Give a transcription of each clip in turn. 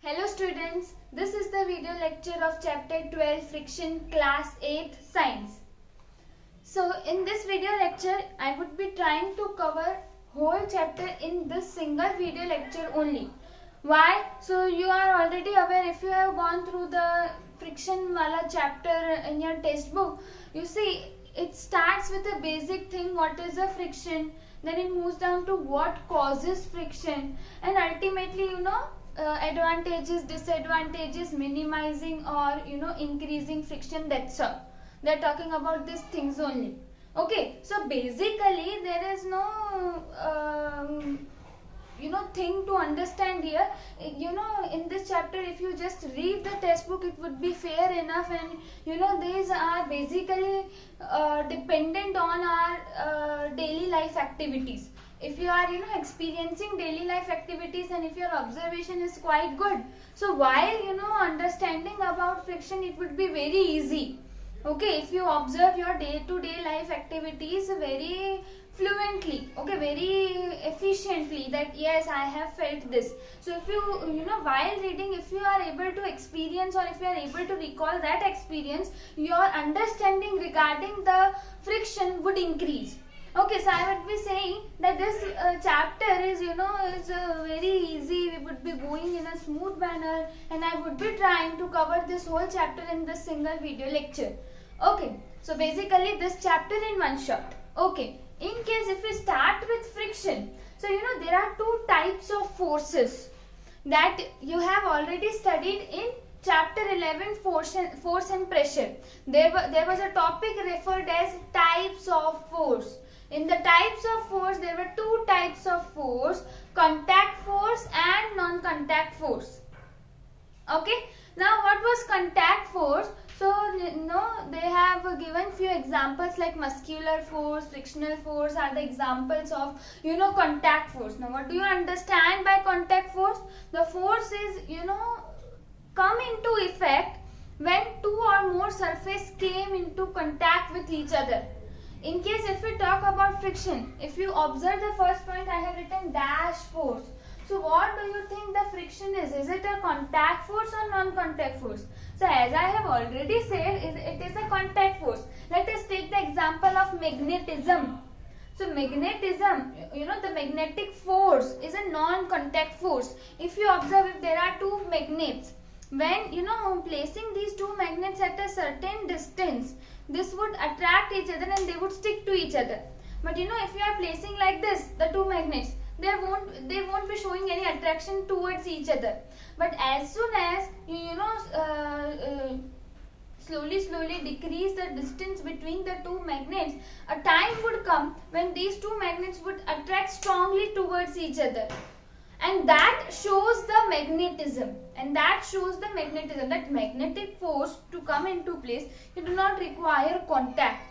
Hello students, this is the video lecture of chapter 12 Friction class 8th science. So in this video lecture I would be trying to cover whole chapter in this single video lecture only. Why? So you are already aware, if you have gone through the friction wala chapter in your textbook, you see it starts with a basic thing, what is a friction, then it moves down to what causes friction, and ultimately advantages, disadvantages, minimizing or increasing friction. That's all. They're talking about these things only. Okay, so basically there is no thing to understand here. In this chapter, if you just read the textbook, it would be fair enough, and these are basically dependent on our daily life activities. If you are experiencing daily life activities and if your observation is quite good, so while understanding about friction, it would be very easy. Okay, if you observe your day-to-day life activities very fluently, okay, very efficiently, that yes, I have felt this. So if you while reading, if you are able to experience or if you are able to recall that experience, your understanding regarding the friction would increase. Okay, so I would be saying that this chapter is very easy. We would be going in a smooth manner, and I would be trying to cover this whole chapter in this single video lecture. Okay, so basically this chapter in one shot. Okay, in case if we start with friction, so there are two types of forces that you have already studied in chapter 11, force and pressure. There was a topic referred as types of force. In the types of force, there were two types of force: contact force and non-contact force. Okay, now what was contact force? So they have given few examples like muscular force, frictional force are the examples of contact force. Now what do you understand by contact force? The force is come into effect when two or more surface came into contact with each other. In case if we talk about friction, if you observe the first point, I have written dash force. So what do you think the friction is? Is it a contact force or non-contact force? So as I have already said, it is a contact force. Let us take the example of magnetism. So magnetism, the magnetic force is a non-contact force. If you observe, if there are two magnets, when placing these two magnets at a certain distance, this would attract each other and they would stick to each other. But if you are placing like this, the two magnets, they won't be showing any attraction towards each other. But as soon as you slowly decrease the distance between the two magnets, a time would come when these two magnets would attract strongly towards each other. And that shows the magnetism. That magnetic force to come into place, you do not require contact.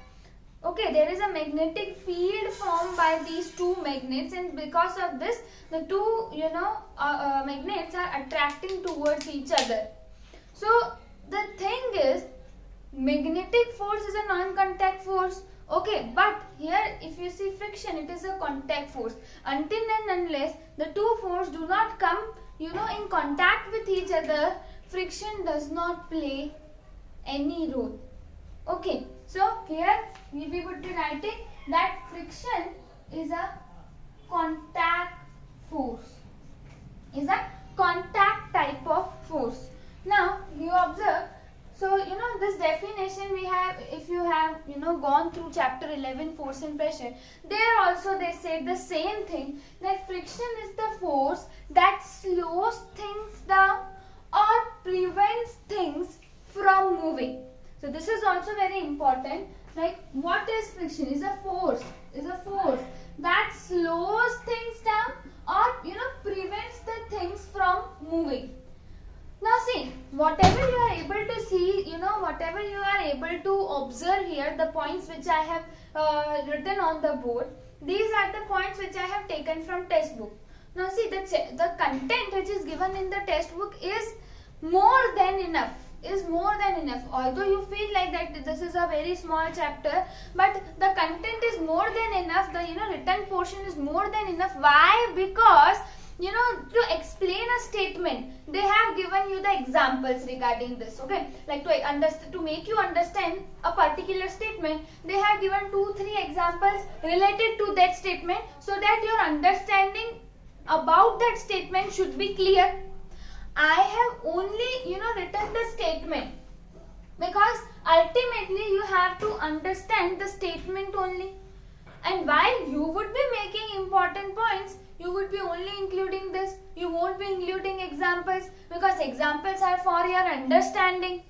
Okay, there is a magnetic field formed by these two magnets, and because of this, the two magnets are attracting towards each other. So the thing is, magnetic force is a non-contact force. Okay, but here if you see friction, it is a contact force. Until and unless the two forces do not come in contact with each other, friction does not play any role. Okay, so here we would be writing that friction is a contact force, is a contact type of force. Now you observe, so this definition we have, if you have gone through chapter 11, force and pressure, there also they said the same thing, that friction is the force that slows things down or prevents things from moving. So this is also very important. Like, what is friction? Is a force that slows things down or prevents the things from moving. Now see, whatever you are able to see, whatever you are able to observe here, the points which I have written on the board, these are the points which I have taken from textbook. Now see, the content which is given in the textbook is more than enough. Although you feel like that this is a very small chapter, but the content is more than enough. The written portion is more than enough. Why? Because to explain a statement statement, they have given you the examples regarding this. Okay, like to make you understand a particular statement, they have given 2-3 examples related to that statement, so that your understanding about that statement should be clear. I have only written the statement because ultimately you have to understand the statement only. And while you would be making important points, you would be only including this. You won't be including examples because examples are for your understanding.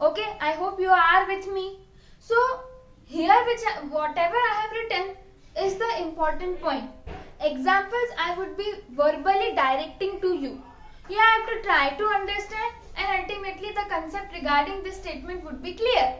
Okay, I hope you are with me. So here whatever I have written is the important point. Examples I would be verbally directing to you. You have to try to understand, and ultimately the concept regarding this statement would be clear.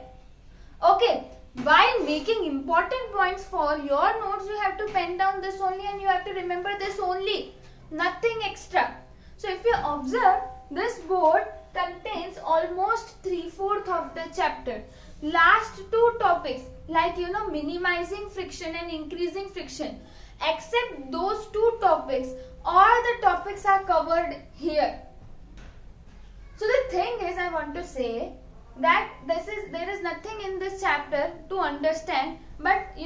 Okay, while making important points for your notes, you have to pen down this only and you have to remember this only, nothing extra. So if you observe, this board contains almost 3/4 of the chapter. Last 2 topics like minimizing friction and increasing friction, except those 2 topics, all the topics are covered here. So the thing is, I want to say that there is nothing in this chapter to understand, but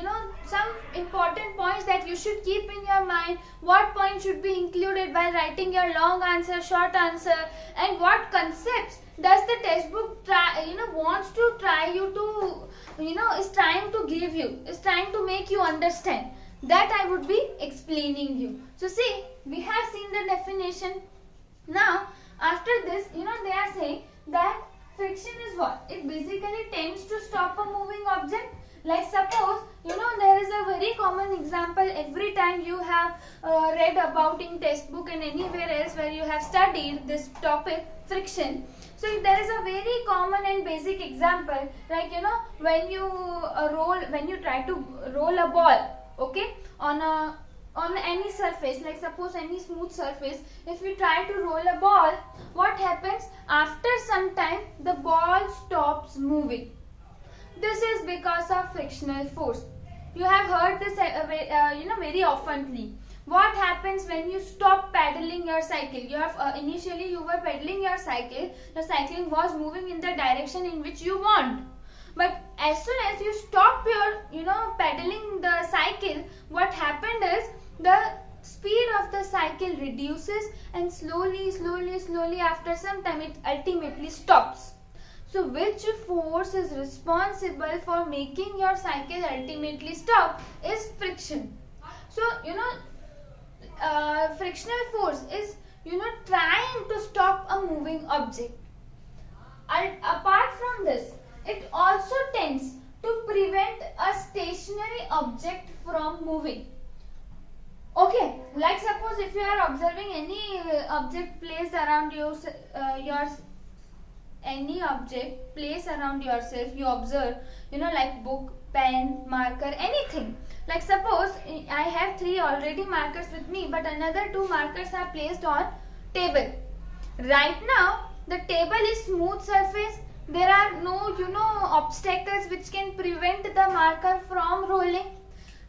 some important points that you should keep in your mind. What points should be included while writing your long answer, short answer, and what concepts does the textbook wants to try you to is trying to give you, is trying to make you understand. That I would be explaining you. So see, we have seen the definition. Now after this, they are saying that friction is what? It basically tends to stop a moving object. Like suppose, there is a very common example every time you have read about in textbook and anywhere else where you have studied this topic, friction. So there is a very common and basic example, like when you try to roll a ball, okay, on any surface, like suppose any smooth surface, if you try to roll a ball, what happens? After some time the ball stops moving. This is because of frictional force. You have heard this very oftenly. What happens when you stop pedaling your cycle? Initially you were pedaling your cycle, the cycling was moving in the direction in which you want. But as soon as you stop your pedaling the cycle, what happened is the speed of the cycle reduces, and slowly after some time it ultimately stops. So which force is responsible for making your cycle ultimately stop is friction. So frictional force is trying to stop a moving object. And apart from this, it also tends to prevent a stationary object from moving. Okay, like suppose if you are observing any object placed around you, any object placed around yourself, you observe, like book, pen, marker, anything. Like suppose I have 3 already markers with me, but another 2 markers are placed on table. Right now the table is smooth surface. There are no obstacles which can prevent the marker from rolling.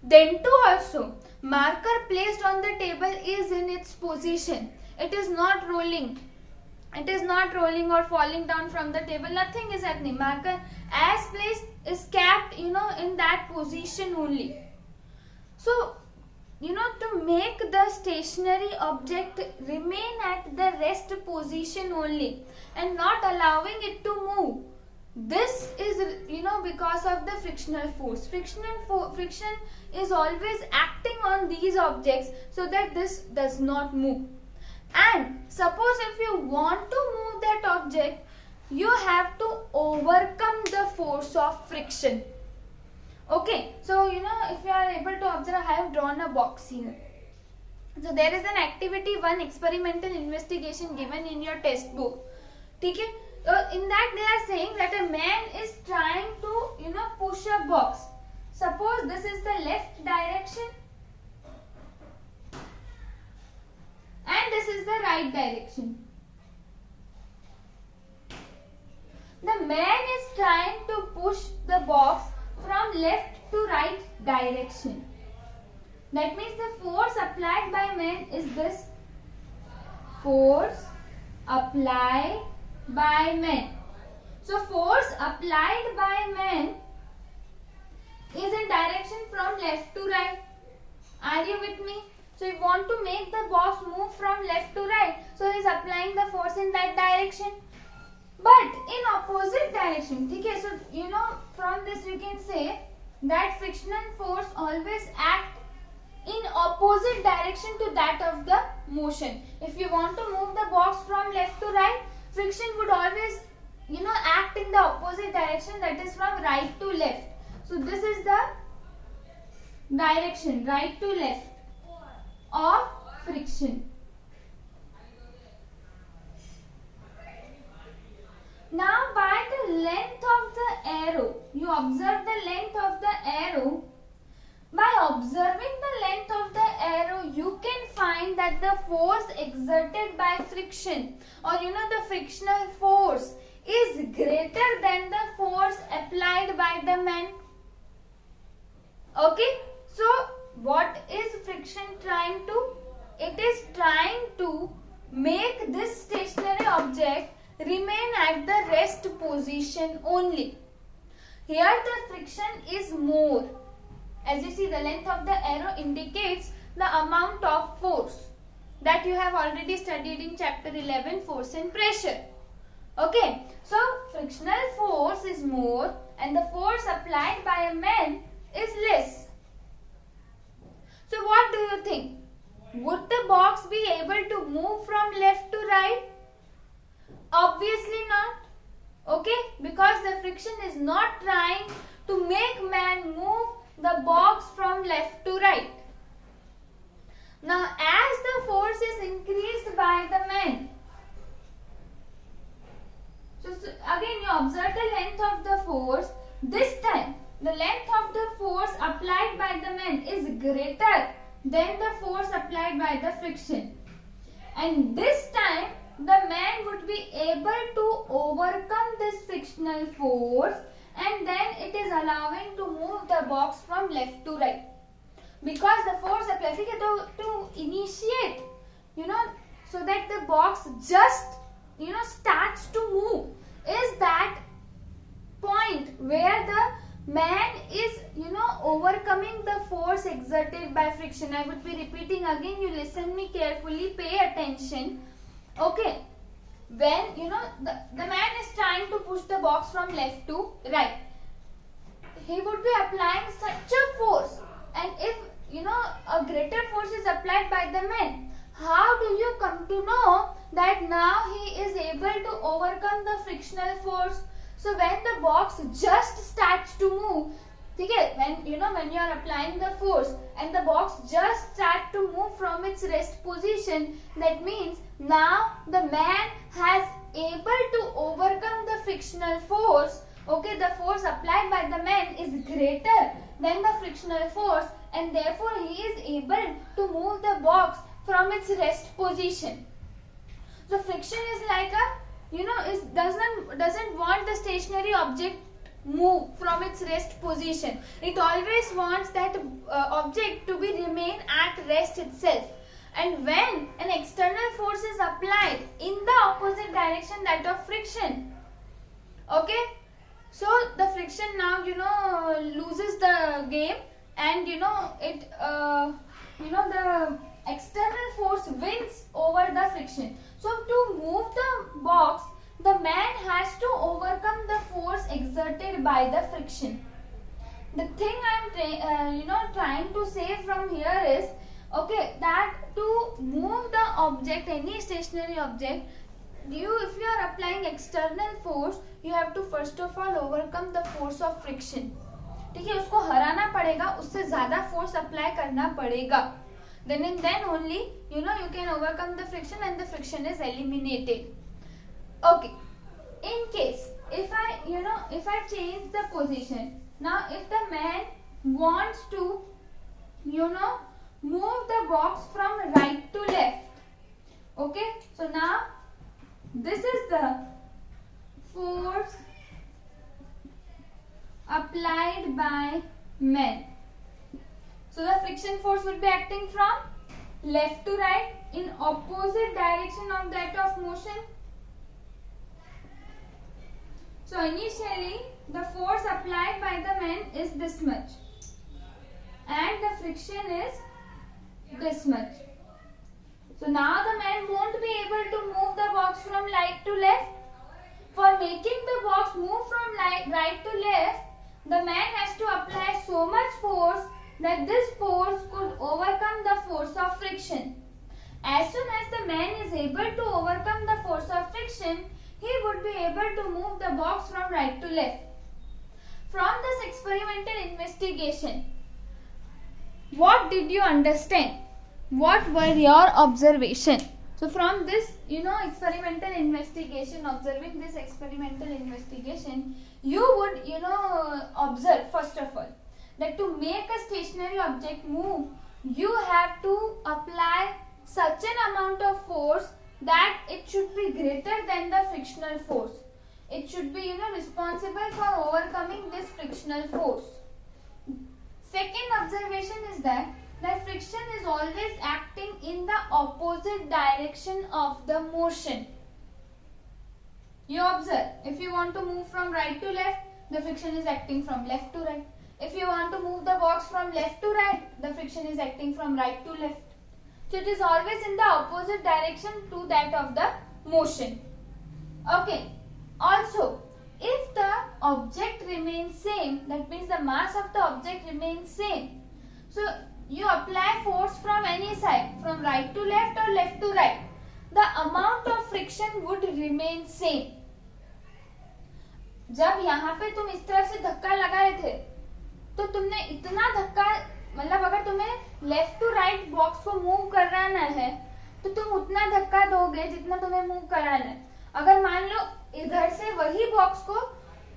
Then too also, marker placed on the table is in its position. It is not rolling. It is not rolling or falling down from the table. Nothing is happening. Marker as placed is kept in that position only. So to make the stationary object remain at the rest position only and not allowing it to move, this is because of the frictional force. Friction is always acting on these objects so that this does not move. And suppose if you want to move that object, you have to overcome the force of friction. Okay, so if you are able to observe, I have drawn a box here. So there is an activity 1 experimental investigation given in your textbook. Okay? In that they are saying that a man is trying to push a box. Suppose this is the left direction and this is the right direction. The man is trying to push the box from left to right direction. That means the force applied by man is this force applied by men. So force applied by men is in direction from left to right. Are you with me? So you want to make the box move from left to right. So he is applying the force in that direction. But in opposite direction. Okay, so you know from this you can say that frictional force always act in opposite direction to that of the motion. If you want to move the box from left to right, friction would always act in the opposite direction, that is from right to left. So this is the direction, right to left of friction. Now by the length of the arrow, you observe the length of the arrow. By observing the length of the arrow, you can find that the force exerted by friction, or the frictional force, is greater than the force applied by the man. Okay, so what is friction trying to? It is trying to make this stationary object remain at the rest position only. Here the friction is more. As you see, the length of the arrow indicates the amount of force that you have already studied in chapter 11, force and pressure. Okay, so frictional force is more and the force applied by a man is less. So what do you think? Would the box be able to move from left to right? Obviously not. Okay, because the friction is not trying to make man move the box from left to right. Now as the force is increased by the man, so again you observe the length of the force. This time the length of the force applied by the man is greater than the force applied by the friction, and this time the man would be able to overcome this frictional force, and then it is allowing to move the box from left to right, because the force applied to initiate, so that the box just starts to move, is that point where the man is overcoming the force exerted by friction. I would be repeating again, you listen me carefully, pay attention. Okay, when the man is trying to push the box from left to right, he would be applying such a force, and if a greater force is applied by the man, how do you come to know that now he is able to overcome the frictional force? So when the box just starts to move, okay, when you are applying the force and the box just starts to move from its rest position, that means now the man has able to overcome the frictional force. Okay, the force applied by the man is greater than the frictional force, and therefore he is able to move the box from its rest position. So friction is like a it doesn't want the stationary object move from its rest position. It always wants that object to be remain at rest itself. And when an external force is applied in the opposite direction, that of friction, okay, so the friction now loses the game, and it the external force wins over the friction. So to move the box, the man has to overcome the force exerted by the friction. The thing I am trying to say from here is, okay, that to move the object, any stationary object, if you are applying external force, you have to first of all overcome the force of friction. ठीक है, उसको हराना पड़ेगा, उससे ज़्यादा force apply करना पड़ेगा. Then and then only you can overcome the friction and the friction is eliminated. Okay, in case if I change the position, now if the man wants to move the box from right to left, okay, so now this is the force applied by man. So the friction force will be acting from left to right in opposite direction of that of motion. So initially the force applied by the man is this much and the friction is this much. So now the man won't be able to move the box from right to left. For making the box move from right to left, the man has to apply so much force that this force could overcome the force of friction. As soon as the man is able to overcome the force of friction, he would be able to move the box from right to left. From this experimental investigation, what did you understand? What were your observations? So from this, experimental investigation, observing this experimental investigation, you would, observe first of all that to make a stationary object move, you have to apply such an amount of force that it should be greater than the frictional force. It should be, responsible for overcoming this frictional force. Second observation is that friction is always acting in the opposite direction of the motion. You observe, if you want to move from right to left, the friction is acting from left to right. If you want to move the box from left to right, the friction is acting from right to left. So it is always in the opposite direction to that of the motion. Okay. Also, if the object remains same, that means the mass of the object remains same. So you apply force from any side, from right to left or left to right, the amount of friction would remain same. जब यहाँ पे तुम इस तरह से धक्का लगाए थे, तो तुमने इतना धक्का, मतलब अगर तुम्हें लेफ्ट टू राइट बॉक्स को मूव कराना है, तो तुम उतना धक्का दोगे जितना तुम्हें मूव कराना है. अगर मान लो इधर से वही बॉक्स को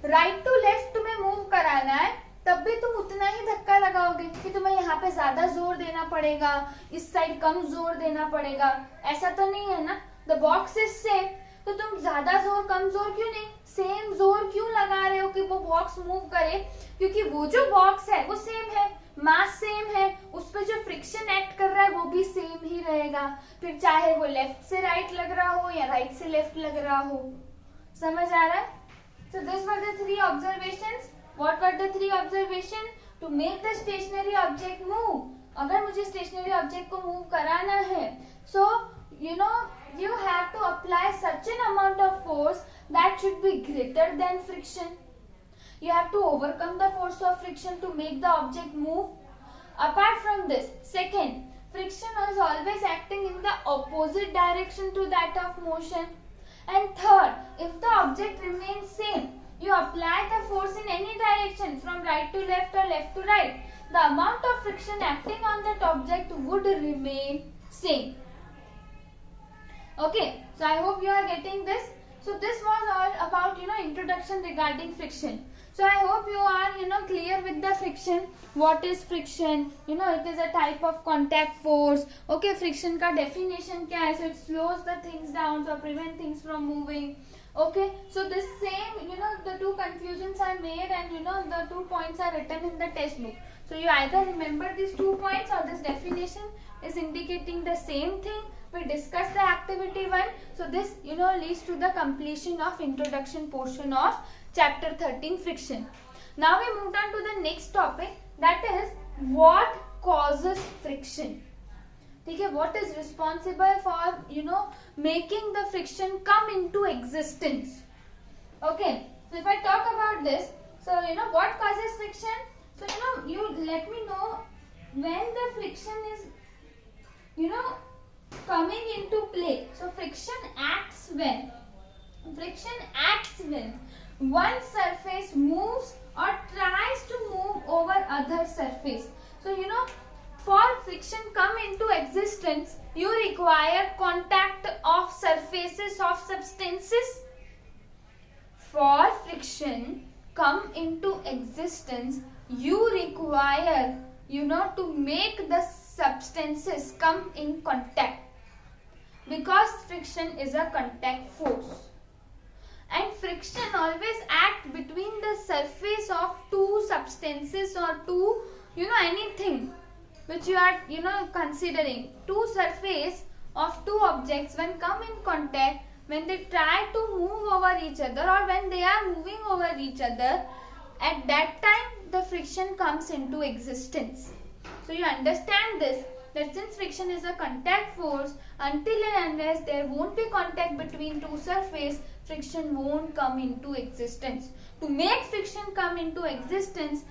राइट टू लेफ्ट तुम्हें मूव कराना है, तब भी तुम उतना ही धक्का लगाओगे कि तुम्हें यहाँ पे ज्यादा जोर देना पड़ेगा, इस साइड कम जोर देना पड़ेगा. ऐसा तो नहीं है ना. द बॉक्स इज सेम, तो तुम ज्यादा जोर कम जोर क्यों नहीं, सेम जोर क्यों लगा रहे हो कि वो बॉक्स मूव करे? क्योंकि वो जो बॉक्स है वो सेम है, मास सेम है, उस पर जो फ्रिक्शन एक्ट कर रहा है वो भी सेम ही रहेगा. फिर चाहे वो लेफ्ट से राइट लग रहा हो या राइट से लेफ्ट लग रहा हो. समझ आ रहा है? So these were the three observations. What were the three observations? To make the stationary object move. अगर मुझे stationary object को move कराना है, so you have to apply such an amount of force that should be greater than friction. You have to overcome the force of friction to make the object move. Apart from this, second, friction is always acting in the opposite direction to that of motion. And third, if the object remains same, you apply the force in any direction from right to left or left to right, the amount of friction acting on that object would remain same. Okay, so I hope you are getting this. So this was all about introduction regarding friction. So I hope you are clear with the friction. What is friction? It is a type of contact force. Okay, friction का definition क्या है? So it slows the things down, so prevent things from moving. Okay, so this same the two confusions are made, and the 2 points are written in the textbook. So you either remember these 2 points or this definition is indicating the same thing. We discussed the activity 1. So this leads to the completion of introduction portion of chapter 13, friction. Now we moved on to the next topic, that is what causes friction. Okay, what is responsible for making the friction come into existence? Okay, so if I talk about this, so what causes friction? So you let me know when the friction is coming into play. So friction acts when one surface moves or tries to move over other surface. So for friction come into existence, you require contact of surfaces of substances. For friction come into existence, you require to make the substances come in contact, because friction is a contact force. And friction always acts between the surface of two substances or two anything. which you are considering. Two surface of two objects when come in contact, when they try to move over each other or when they are moving over each other, at that time the friction comes into existence. So you understand this, that since friction is a contact force, until and unless there won't be contact between two surfaces, friction won't come into existence. To make friction come into existence,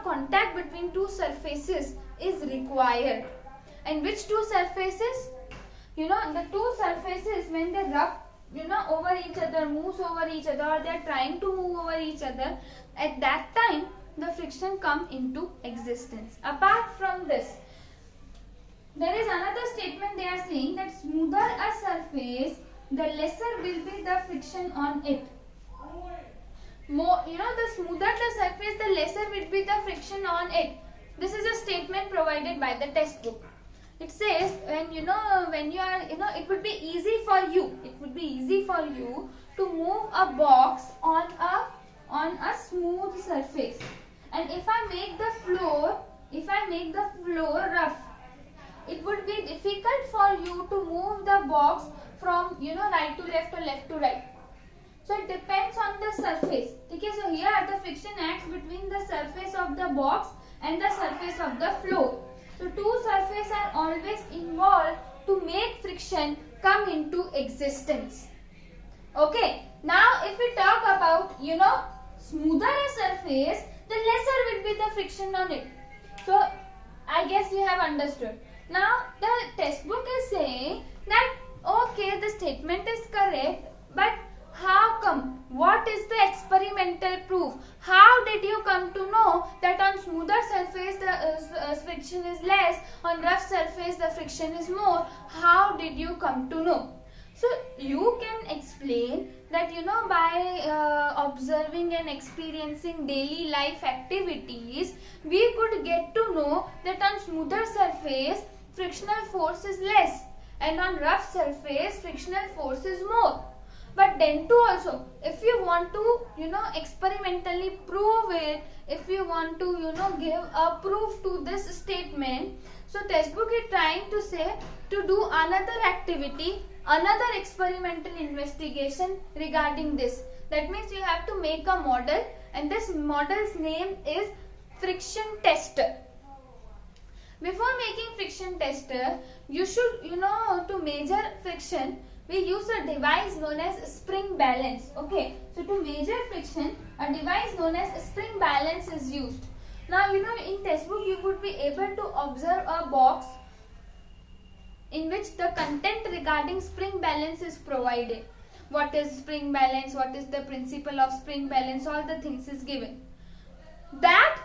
contact between two surfaces is required. And which two surfaces? The two surfaces, when they rub over each other, moves over each other, or they are trying to move over each other, at that time the friction come into existence. Apart from this, there is another statement they are saying, that smoother a surface, the lesser will be the friction on it. The smoother the surface, the lesser will be the friction on it. This is a statement provided by the textbook. It says when you are it would be easy for you. It would be easy for you to move a box on a smooth surface. And if I make the floor rough, it would be difficult for you to move the box from right to left or left to right. So it depends on the surface. Okay, so here the friction acts between the surface of the box and the surface of the floor. So two surfaces are always involved to make friction come into existence. Okay, now if we talk about smoother a surface, the lesser will be the friction on it. So I guess you have understood. Now the textbook is saying that okay, the statement is correct, but how come? What is the experimental proof? How did you come to know that on smoother surface the friction is less, on rough surface the friction is more? How did you come to know? So you can explain that by observing and experiencing daily life activities, we could get to know that on smoother surface frictional force is less and on rough surface frictional force is more. But then too also, if you want to experimentally prove it, if you want to give a proof to this statement, so textbook is trying to say to do another activity, another experimental investigation regarding this. That means you have to make a model, and this model's name is friction tester. Before making friction tester, you should to measure friction, we use a device known as spring balance. Okay, so to measure friction, a device known as spring balance is used. Now in textbook you would be able to observe a box in which the content regarding spring balance is provided. What is spring balance, what is the principle of spring balance, all the things is given. In that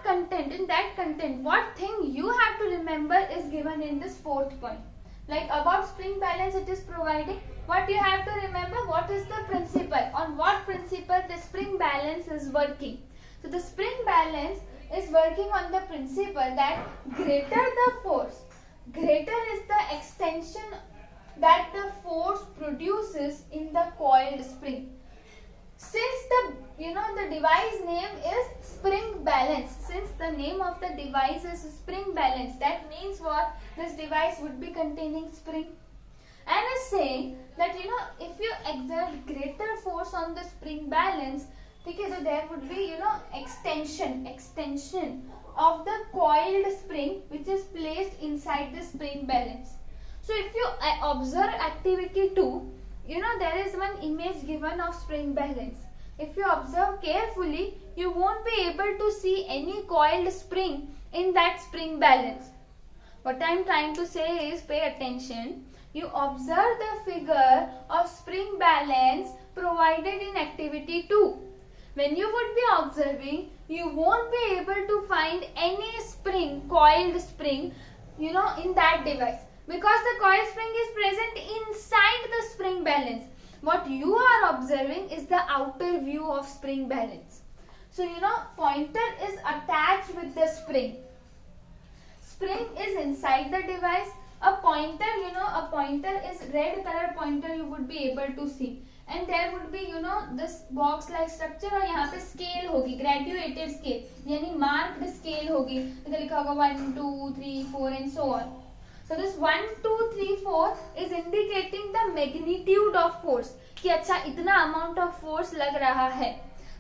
content, what thing you have to remember is given in this fourth point. Like about spring balance, it is providing. What you have to remember, what is the principle, on what principle the spring balance is working. So the spring balance is working on the principle that greater the force, greater is the extension that the force produces in the coiled spring. Since the device name is spring balance, since the name of the device is spring balance, that means what? This device would be containing spring. And is saying that if you exert greater force on the spring balance, okay, so there would be extension of the coiled spring which is placed inside the spring balance. So if you observe activity 2, there is one image given of spring balance. If you observe carefully, you won't be able to see any coiled spring in that spring balance. What I am trying to say is, pay attention. You observe the figure of spring balance provided in activity 2. When you would be observing, you won't be able to find any spring, coiled spring, in that device, because the coiled spring is present inside the spring balance. What you are observing is the outer view of spring balance. So pointer is attached with the spring. Spring is inside the device. A pointer is red color pointer you would be able to see. and there would be this box like structure, और यहाँ पे scale होगी, graduated scale यानी marked scale होगी, इधर लिखा होगा 1 2 3 4 and so on. So this 1 2 3 4 is indicating the magnitude of force, कि अच्छा इतना amount of force लग रहा है.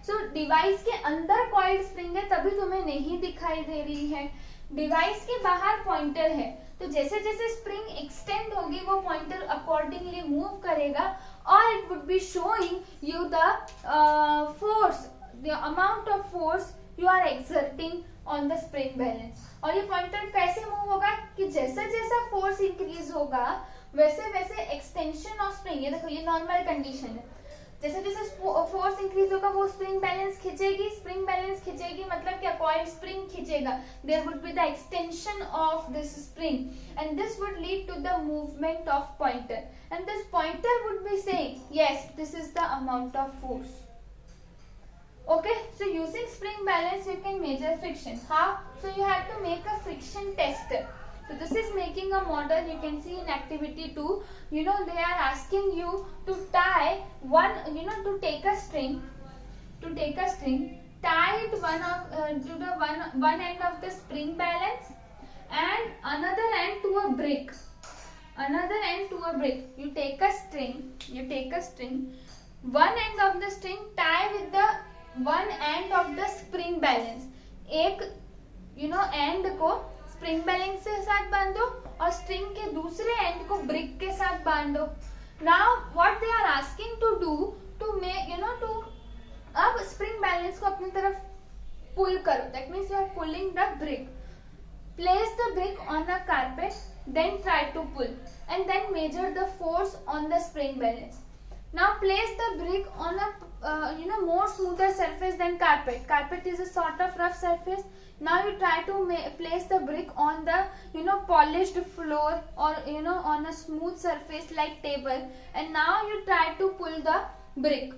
So डिवाइस के अंदर कॉइल्ड स्प्रिंग है तभी तुम्हें नहीं दिखाई दे रही है, डिवाइस के बाहर पॉइंटर है, तो जैसे जैसे स्प्रिंग एक्सटेंड होगी वो पॉइंटर अकॉर्डिंगली मूव करेगा और it would be showing you the force, the amount of force you are exerting on the spring balance. और ये पॉइंटर कैसे मूव होगा कि जैसे जैसा फोर्स इंक्रीज होगा वैसे वैसे एक्सटेंशन ऑफ स्प्रिंग, ये देखो ये नॉर्मल कंडीशन है, जैसे जैसे फोर्स इंक्रीज होगा वो स्प्रिंग बैलेंस खींचेगी, स्प्रिंग बैलेंस खींचेगी मतलब क्या, कॉइल स्प्रिंग खींचेगा, there would be the extension of this spring and this would lead to the movement of pointer and this pointer would be saying yes this is the amount of force. Okay, so using spring balance you can measure friction. How? So you have to make a friction tester. So this is making a model, you can see in activity 2, they are asking you to tie one, to take a string, tie it to the one end of the spring balance and another end to a brick, you take a string, one end of the string tie with the one end of the spring balance, एक end को spring balance के साथ बांधो और string के दूसरे and को brick के साथ बांधो. Now what they are asking to do to make to, अब स्प्रिंग बैलेंस को अपनी तरफ पुल करो, that means you are pulling the brick. Place the brick on a carpet, then try to pull and then measure the force on the spring balance. Now place the brick on a more smoother surface than carpet. Carpet is a sort of rough surface. Now you try to place the brick on the polished floor or on a smooth surface like table, and now you try to pull the brick.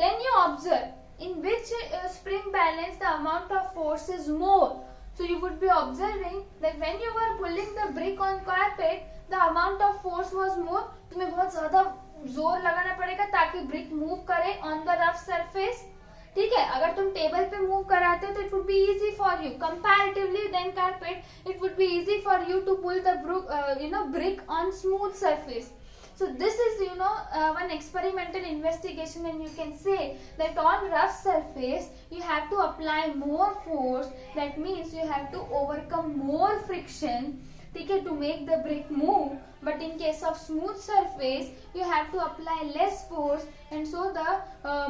Then you observe in which spring balance the amount of force is more. So you would be observing that when you were pulling the brick on carpet, the amount of force was more. तुम्हें बहुत ज्यादा जोर लगाना पड़ेगा ताकि brick move करे on the rough surface. ठीक है, अगर तुम टेबल पे मूव कराते हो तो it would be easy for you comparatively than carpet, it would be easy for you to pull the brick on smooth surface. So this is one experimental investigation, and you can say that on rough surface you have to apply more force, that means you have to overcome more friction, okay, to make the brick move. But in case of smooth surface you have to apply less force, and so the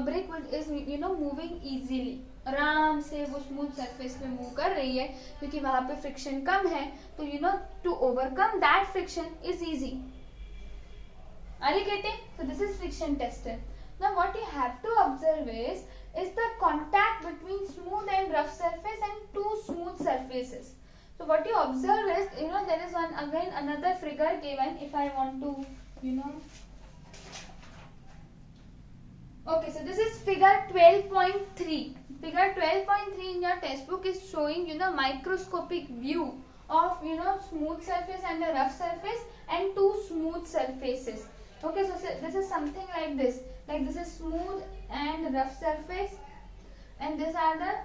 brick is moving easily. आराम से वो smooth surface पे move कर रही है क्योंकि वहां पे फ्रिक्शन कम है, तो to overcome that friction is easy. Are you getting? So this is friction tester. Now what you have to observe is the contact between smooth and rough surface and two smooth surfaces. So what you observe is there is another figure given. If I want to okay, so this is figure 12.3. Figure 12.3 in your textbook is showing microscopic view of smooth surface and a rough surface and two smooth surfaces. Okay, so this is something like this is smooth and rough surface, and these are the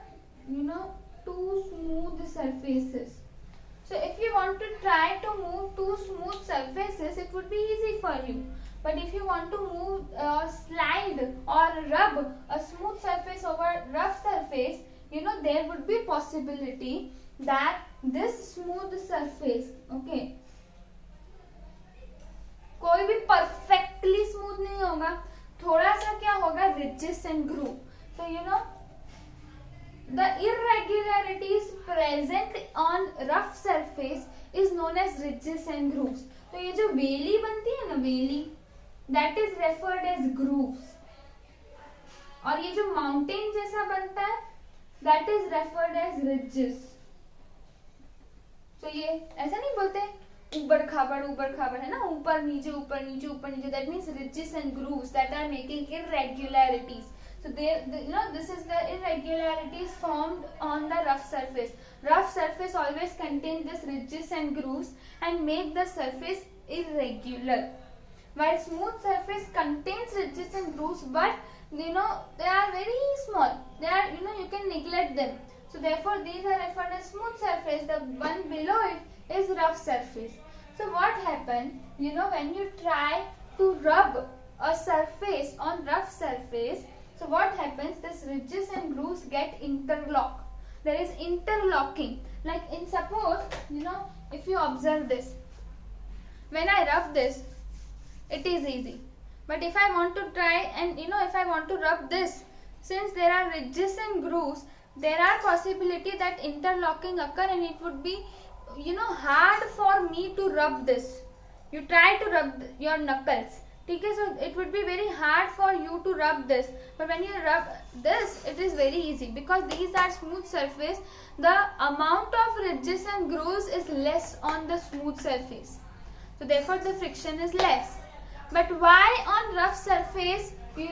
two smooth surfaces. So if you want to try to move two smooth surfaces, it would be easy for you. But if you want to move slide or rub a smooth surface over rough surface, there would be possibility that this smooth surface, okay, कोई भी perfectly smooth नहीं होगा, थोड़ा सा क्या होगा, ridges and groove. तो the irregularities present on rough surface is known as ridges and grooves. तो ये जो वेली बनती है ना, वेली, that is referred as grooves. और ये जो माउंटेन जैसा बनता है, that is referred as ridges. तो ये ऐसा नहीं बोलते ऊपर खाबड़ है ना, ऊपर नीचे ऊपर नीचे ऊपर नीचे, that means ridges and grooves that are making irregularities. So this is the irregularities formed on the rough surface. Rough surface always contain this ridges and grooves and make the surface irregular. while smooth surface contains ridges and grooves, but they are very small. They are, you can neglect them. So therefore these are referred as smooth surface. The one below it is rough surface. So what happens, when you try to rub a surface on rough surface, so what happens, this ridges and grooves get interlocked. There is interlocking. Like in suppose, if you observe this, when I rub this, it is easy. But if I want to try and if I want to rub this, since there are ridges and grooves, there are possibility that interlocking occur and it would be hard for me to rub this. You try to rub your knuckles. Okay, so it would be very hard for you to rub this, but when you rub this, it is very easy because these are smooth surface. The amount of ridges and grooves is less on the smooth surface, so therefore the friction is less. But why on rough surface you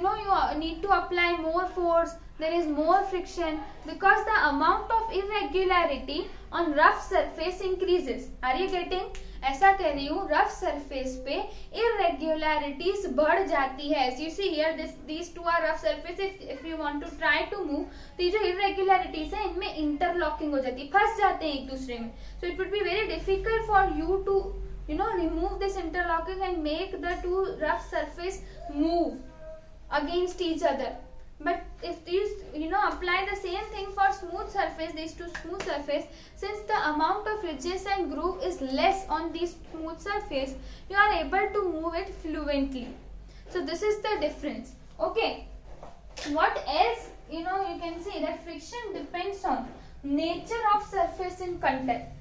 need to apply more force, there is more friction? Because the amount of irregularity on rough surface increases. Are you getting? ऐसा कह रही हूँ, rough surface पे irregularities बढ़ जाती है. As you see here, these two are rough surface. If you want to try to move, तो ये जो irregularities है इनमें interlocking हो जाती है, फंस जाते हैं एक दूसरे में. So it would be very difficult for you to remove this interlocking and make the two rough surface move against each other. But if these apply the same thing for smooth surface, these two smooth surface, since the amount of ridges and groove is less on these smooth surface, you are able to move it fluently. So this is the difference. Okay, what else? You can see that friction depends on nature of surface in contact.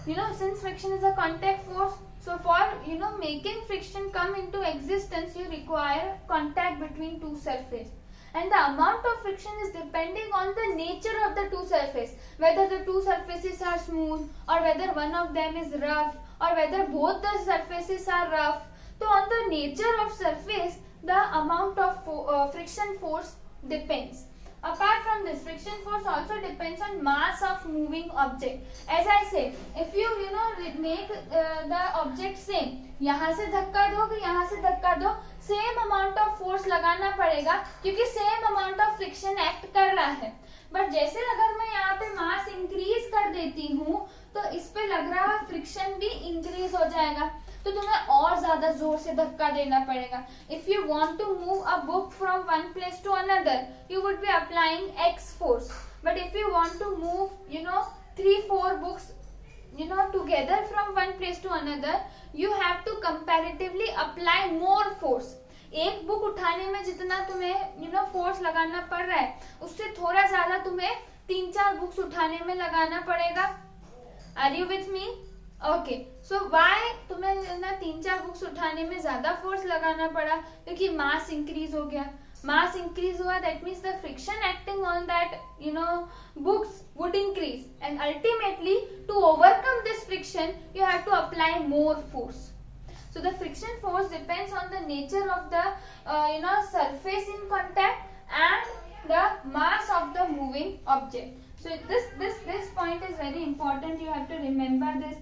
Since friction is a contact force, so for making friction come into existence, you require contact between two surfaces. And the amount of friction is depending on the nature of the two surfaces, whether the two surfaces are smooth or whether one of them is rough or whether both the surfaces are rough. So on the nature of surface, the amount of friction force depends. Apart from this, friction force also depends on mass of moving object. As I said, if you make the object same, यहाँ से धक्का दो कि यहाँ से धक्का दो, same amount of force लगाना पड़ेगा क्योंकि same amount of friction act कर रहा है. बट जैसे अगर मैं यहाँ पे मास इंक्रीज कर देती हूँ तो इस पे लग रहा फ्रिक्शन भी इंक्रीज हो जाएगा, तो तुम्हें और ज्यादा जोर से धक्का देना पड़ेगा. If you want to move a book from one place to another, you would be applying X force. But if you want to move 3-4 books together from one place to another, you have to comparatively apply more force. एक book उठाने में जितना तुम्हें force लगाना पड़ रहा है, उससे थोड़ा ज्यादा तुम्हें 3-4 बुक्स उठाने में लगाना पड़ेगा. Are you with me? Okay. So why तुम्हें 3-4 बुक्स उठाने में ज्यादा फोर्स लगाना पड़ा? क्योंकि मास इंक्रीज हो गया. Mass increase हुआ, that means the friction acting on that books would increase, and ultimately to overcome this friction you have to apply more force. So the friction force depends on the nature of the surface in contact and the mass of the moving object. So this point is very important. You have to remember this.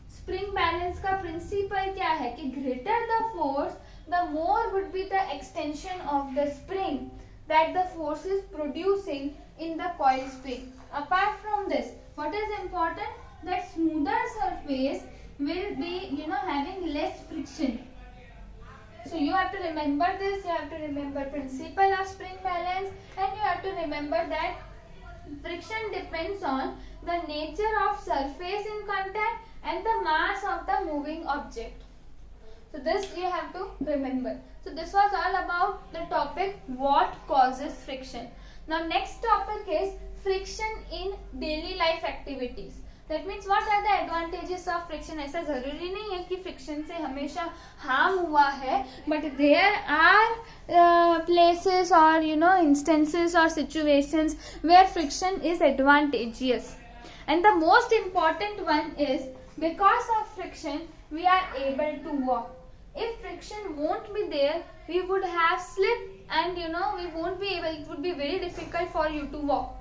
Spring balance का principle क्या है कि greater the force, the more would be the extension of the spring that the force is producing in the coil spring. Apart from this, what is important, that smoother surface will be having less friction. So you have to remember this. You have to remember principle of spring balance, and you have to remember that friction depends on the nature of surface in contact and the mass of the moving object. So this you have to remember. So this was all about the topic what causes friction. Now next topic is friction in daily life activities. That means what are the advantages of friction. ऐसा जरूरी नहीं है कि friction से हमेशा harm हुआ है, but there are places or instances or situations where friction is advantageous. And the most important one is, because of friction we are able to walk. If friction won't be there, we would have slip, and we won't be able, it would be very difficult for you to walk.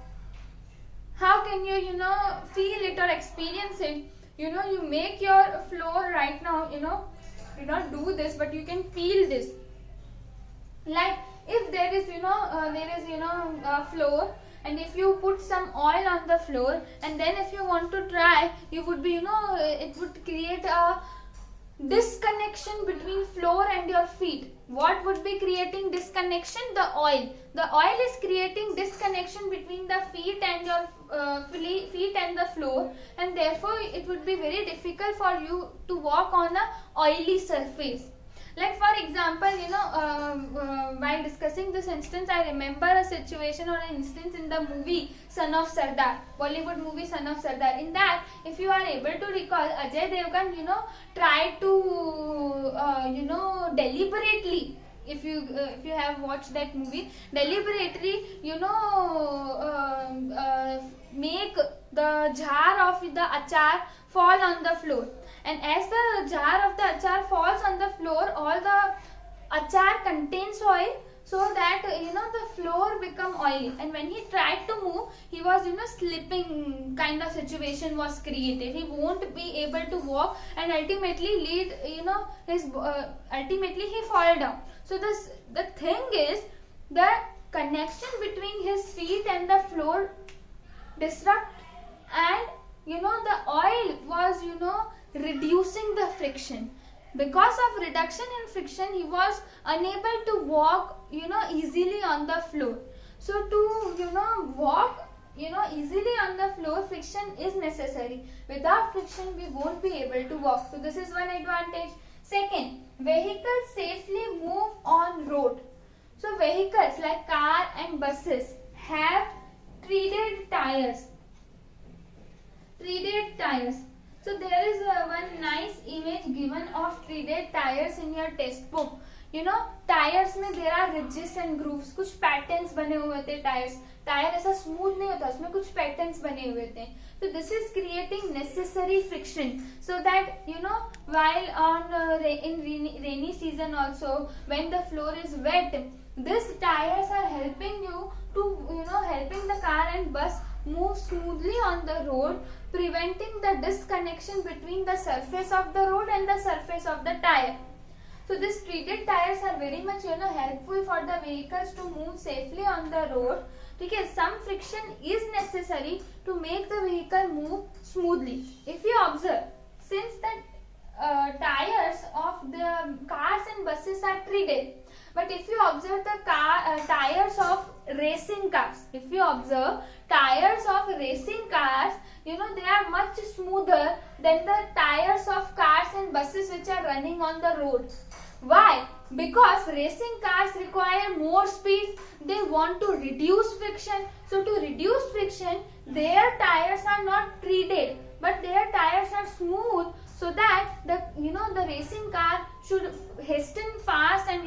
How can you feel it or experience it? You make your floor right now, cannot do this, but you can feel this. Like if there is a floor, and if you put some oil on the floor, and then if you want to try, you would be it would create a disconnection between floor and your feet. What would be creating disconnection? The oil. The oil is creating disconnection between the feet and your feet and the floor, and therefore it would be very difficult for you to walk on a oily surface. Like for example, while discussing this instance, I remember a situation or an instance in the movie Son of Sardar, Bollywood movie Son of Sardar. In that, if you are able to recall, Ajay Devgan, tried to, deliberately, if you have watched that movie, deliberately, make the jar of the achar fall on the floor. And as the jar of the achar falls on the floor, all the achar contains oil, so that the floor become oily. And when he tried to move, he was slipping kind of situation was created. He won't be able to walk, and ultimately ultimately he fall down. So the thing is, the connection between his feet and the floor disrupt, and the oil was reducing the friction. Because of reduction in friction, he was unable to walk easily on the floor. So to walk easily on the floor, friction is necessary. Without friction, we won't be able to walk. So this is one advantage. Second, vehicles safely move on road. So vehicles like car and buses have treated tires. So there is one nice image given of treated tires in your textbook. Tires में there are ridges and grooves. कुछ patterns बने हुए थे tires. Tire ऐसा smooth नहीं होता, उसमें कुछ patterns बने हुए थे. So this is creating necessary friction, so that while on in rainy season also, when the floor is wet, these tires are helping you to helping the car and bus move smoothly on the road, preventing the disconnection between the surface of the road and the surface of the tire. So these treated tires are very much helpful for the vehicles to move safely on the road. Okay, some friction is necessary to make the vehicle move smoothly. If you observe, since the tires of the cars and buses are treated, but if you observe the tires of racing cars, they are much smoother than the tires of cars and buses which are running on the road. Why? Because racing cars require more speed. They want to reduce friction. So to reduce friction, their tires are not treated, but their tires are smooth, so that the racing car should hasten fast and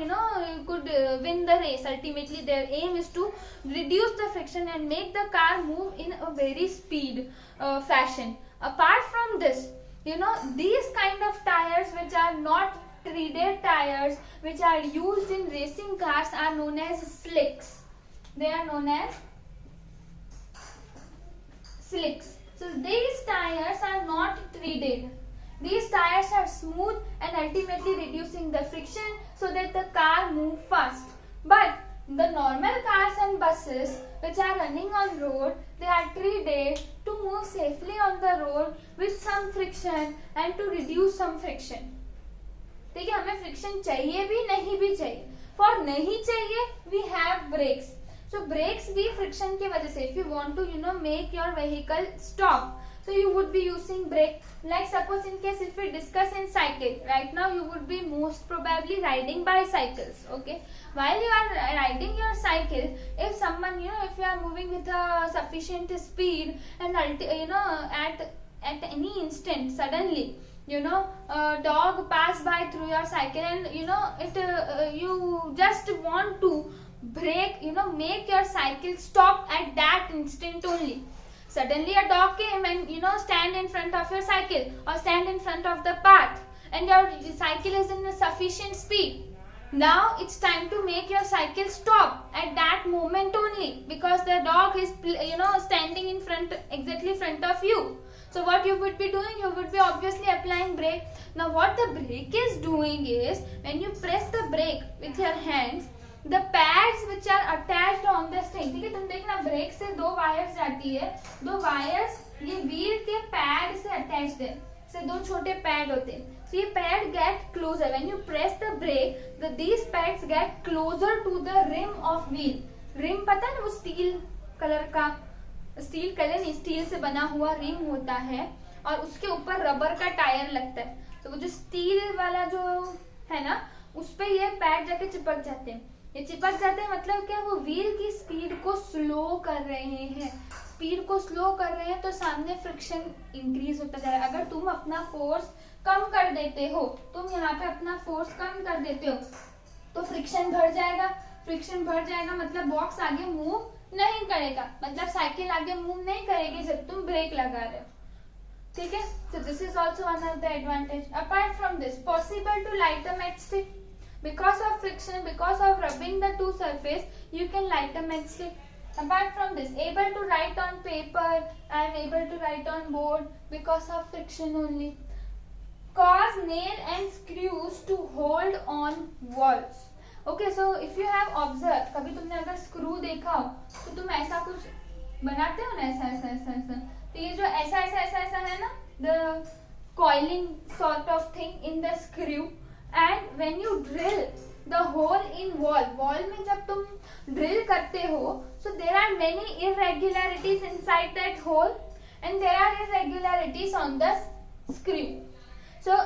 could win the race. Ultimately, their aim is to reduce the friction and make the car move in a very speed fashion. Apart from this, these kind of tires which are not treated tires, which are used in racing cars, are known as slicks. They are known as slicks. So these tires are not treated. These tires are smooth and ultimately reducing the friction, so that the car move fast. But the normal cars and buses which are running on road, they are treated to move safely on the road with some friction and to reduce some friction. देखिए, हमें friction चाहिए भी, नहीं भी चाहिए. For नहीं चाहिए, we have brakes. So brakes भी फ्रिक्शन की वजह से, if you want to make your vehicle stop, so you would be using brake. Like suppose in case if we discuss in cycle, right now you would be most probably riding bicycles. Okay, while you are riding your cycle, if someone if you are moving with a sufficient speed, and at any instant suddenly a dog pass by through your cycle, and you just want to brake, make your cycle stop at that instant only. Suddenly a dog came and stand in front of your cycle or stand in front of the path, and your cycle is in a sufficient speed. Now it's time to make your cycle stop at that moment only, because the dog is standing in front, exactly front of you. So what you would be doing? You would be obviously applying brake. Now what the brake is doing is, when you press the brake with your hands, the pads which are attached on the string, ठीक है, तुम देखना break से दो wires जाती है, दो wires ये व्हील के पैड से अटैच्ड है, से दो छोटे पैड होते हैं. So ये pad get closer when you press the brake. These pads get closer to the rim of wheel. Rim पता है ना, वो स्टील कलर का, स्टील कलर नहीं, स्टील से बना हुआ रिम होता है और उसके ऊपर रबर का टायर लगता है. तो वो जो स्टील वाला जो है ना, उस पे ये पैड जाके चिपक जाते हैं. ये चिपक जाते हैं मतलब क्या, वो व्हील की स्पीड को स्लो कर रहे हैं. स्पीड को स्लो कर रहे हैं तो सामने फ्रिक्शन इंक्रीज होता जाएगा. अगर तुम अपना फोर्स कम कर देते हो, तुम यहाँ पे अपना फोर्स कम कर देते हो, तो फ्रिक्शन बढ़ जाएगा. फ्रिक्शन बढ़ जाएगा मतलब बॉक्स आगे मूव नहीं करेगा, मतलब साइकिल आगे मूव नहीं करेगी जब तुम ब्रेक लगा रहे हो. ठीक है. So this is also one of the advantage. Apart from this, possible to light a matchstick because of friction, because of rubbing the two surface, you can light a matchstick. Apart from this, able to write on paper and able to write on board because of friction only. Cause nail and screws to hold on walls. Okay, so if you have observed, कभी तुमने अगर screw देखा हो तो तुम ऐसा कुछ बनाते हो ना, ऐसा ऐसा ऐसा ऐसा, तो ये जो ऐसा ऐसा ऐसा ऐसा है ना, the coiling sort of thing in the screw. And when you drill the hole in wall, wall में जब तुम drill करते हो, so there are many irregularities inside that hole and there are irregularities on the screw. So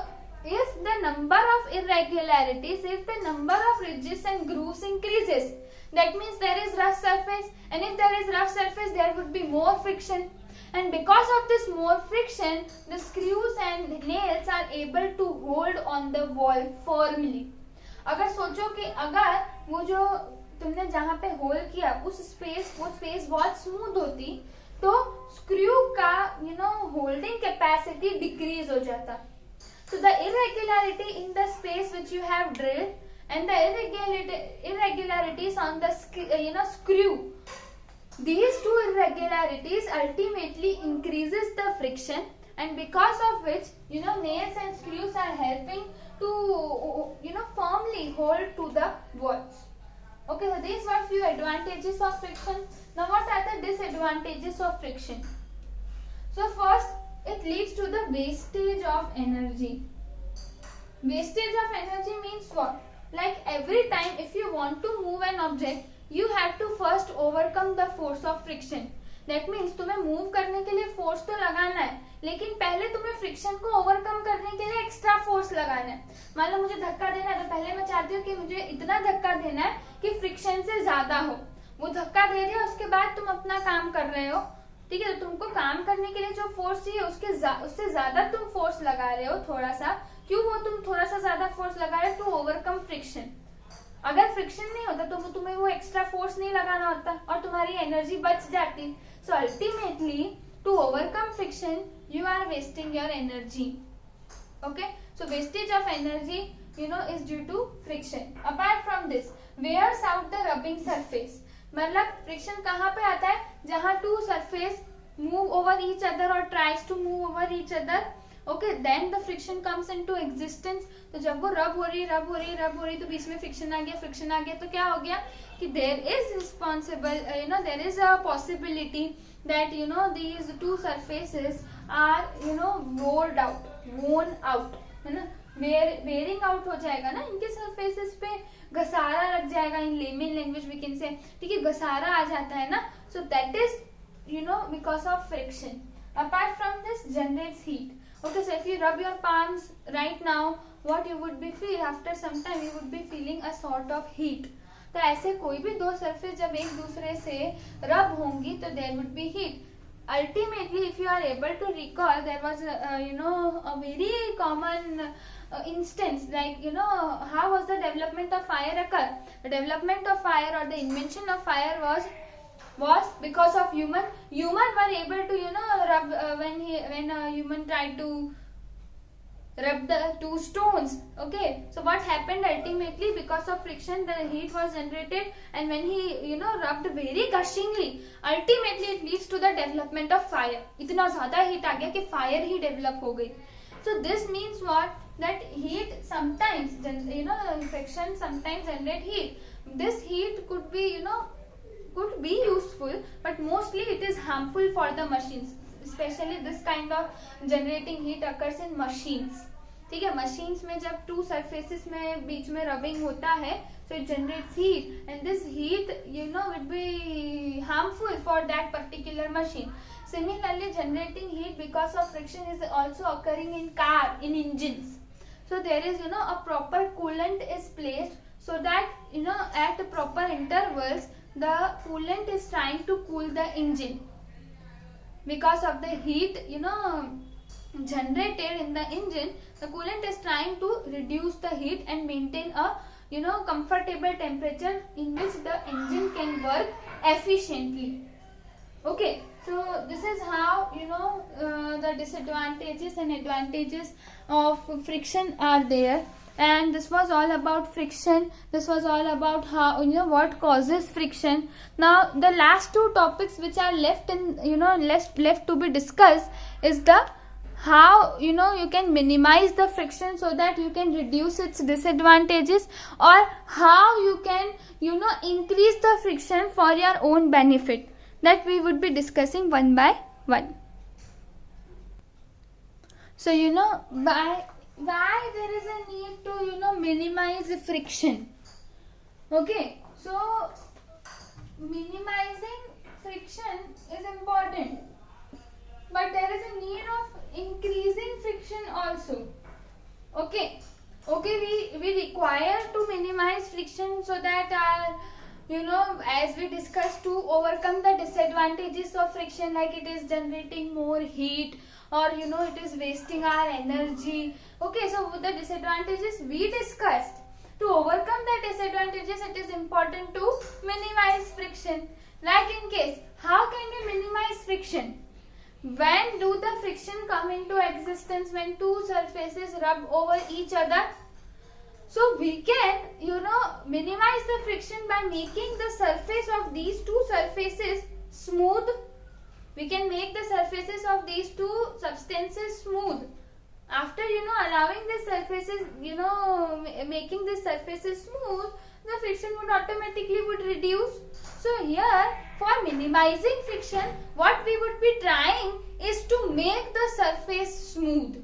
if the number of irregularities, if the number of ridges and grooves increases, that means there is rough surface, and if there is rough surface there would be more friction, and because of this more friction, the screws and nails are able to hold on the wall firmly. अगर सोचो कि अगर वो जो तुमने जहाँ पे whole किया उस स्पेस, वो स्पेस बहुत स्मूथ होती तो स्क्रू का होल्डिंग कैपेसिटी डिक्रीज हो जाता. So the irregularity in the space which you have drilled and the irregularities on the screw, these two irregularities ultimately increases the friction, and because of which nails and screws are helping to firmly hold to the walls. Okay, so these were few advantages of friction. Now what are the disadvantages of friction? So first, it leads to the wastage of energy. Wastage of energy means what? Like every time if you want to move an object, you have to first overcome the force of friction. That means तुम्हें move करने के लिए force तो लगाना है, लेकिन पहले तुम्हें फ्रिक्शन को ओवरकम करने के लिए एक्स्ट्रा फोर्स लगाना है. मान लो मुझे धक्का देना है तो पहले मैं चाहती हूँ कि मुझे इतना धक्का देना है कि फ्रिक्शन से ज्यादा हो. वो धक्का दे दिया, उसके बाद तुम अपना काम कर रहे हो. ठीक है, तो तुमको काम करने के लिए जो फोर्स चाहिए उससे ज्यादा तुम फोर्स लगा रहे हो थोड़ा सा. क्यों वो तुम थोड़ा सा ज्यादा फोर्स लगा रहे हो? To overcome friction. अगर फ्रिक्शन नहीं होता तो तुम्हें वो एक्स्ट्रा फोर्स नहीं लगाना होता और तुम्हारी एनर्जी बच जाती. So ultimately to overcome friction you are wasting your energy. Okay, so wastage of energy is due to friction. Apart from this, wears out the rubbing surface. मतलब फ्रिक्शन कहाँ पे आता है? जहाँ two surface move over each other or tries to move over each other. Okay, then the friction comes into existence. तो जब वो रब हो रही तो बीच में फ्रिक्शन आ गया तो क्या हो गया कि there is responsible there is a possibility that these two surfaces are worn out, है ना. वेयरिंग आउट हो जाएगा ना, इनके सरफेसेस पे घसारा लग जाएगा. In layman language we can say, ठीक है, घसारा आ जाता है ना. So that is because of friction. Apart from this, generates heat. Okay, so if you rub your palms right now, what you would be feel after some time, you would be feeling a sort of heat. तो ऐसे कोई भी दो surface जब एक दूसरे से रब होंगी तो there would be heat. Ultimately, if you are able to recall, there was a very common instance, like how was the development of fire occur? The development of fire or the invention of fire was because of human were able to rub when a human tried to rub the two stones. Okay, so what happened ultimately, because of friction the heat was generated, and when he rubbed very gushingly, ultimately it leads to the development of fire. इतना ज़्यादा heat आ गया कि fire ही develop हो गई. So this means what, that heat sometimes friction sometimes generate heat. This heat could be useful, but mostly it is harmful for the machines. Especially this kind of generating heat occurs in machines. ठीक है, machines में जब two surfaces में बीच में rubbing होता है, so it generates heat, and this heat would be harmful for that particular machine. Similarly, generating heat because of friction is also occurring in car, in engines. So there is a proper coolant is placed, so that at proper intervals the coolant is trying to cool the engine. Because of the heat generated in the engine, the coolant is trying to reduce the heat and maintain a comfortable temperature in which the engine can work efficiently. Okay, so this is how the disadvantages and advantages of friction are there. And this was all about friction. This was all about how what causes friction. Now the last two topics which are left in left to be discussed is the how you can minimize the friction so that you can reduce its disadvantages, or how you can increase the friction for your own benefit. That we would be discussing one by one. So why there is a need to minimize friction. Okay, so minimizing friction is important, but there is a need of increasing friction also. Okay, we require to minimize friction so that our as we discussed, to overcome the disadvantages of friction, like it is generating more heat, or it is wasting our energy. Okay, so the disadvantages we discussed. To overcome the disadvantages, it is important to minimize friction. Like in case, how can we minimize friction? When do the friction come into existence? When two surfaces rub over each other. So we can minimize the friction by making the surface of these two surfaces smooth. We can make the surfaces of these two substances smooth. After allowing these surfaces, making these surfaces smooth, the friction would automatically reduce. So here, for minimizing friction, what we would be trying is to make the surface smooth.